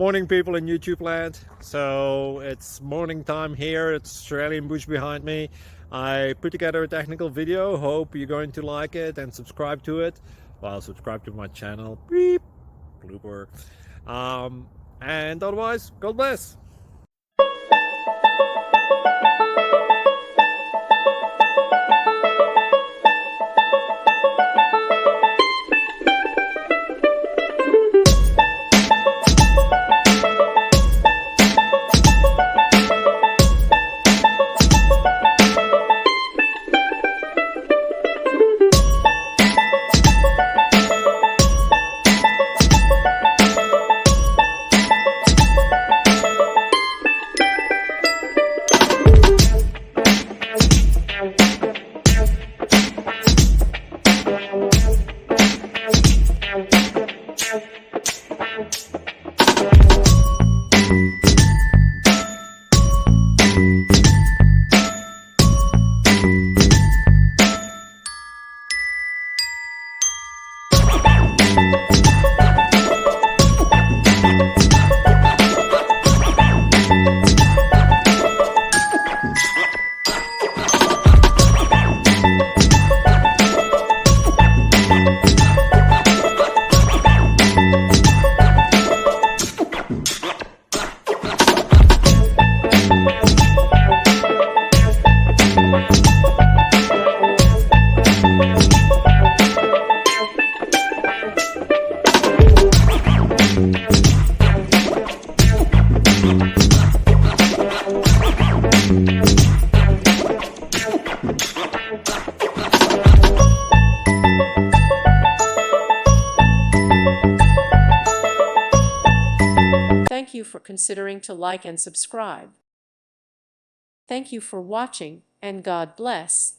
Morning people in YouTube land. So it's morning time here. It's Australian bush behind me. I put together a technical video. Hope you're going to like it and subscribe to it. Well, subscribe to my channel. Beep. Blooper. And otherwise, God bless. Thank you for considering to like and subscribe. Thank you for watching, and God bless.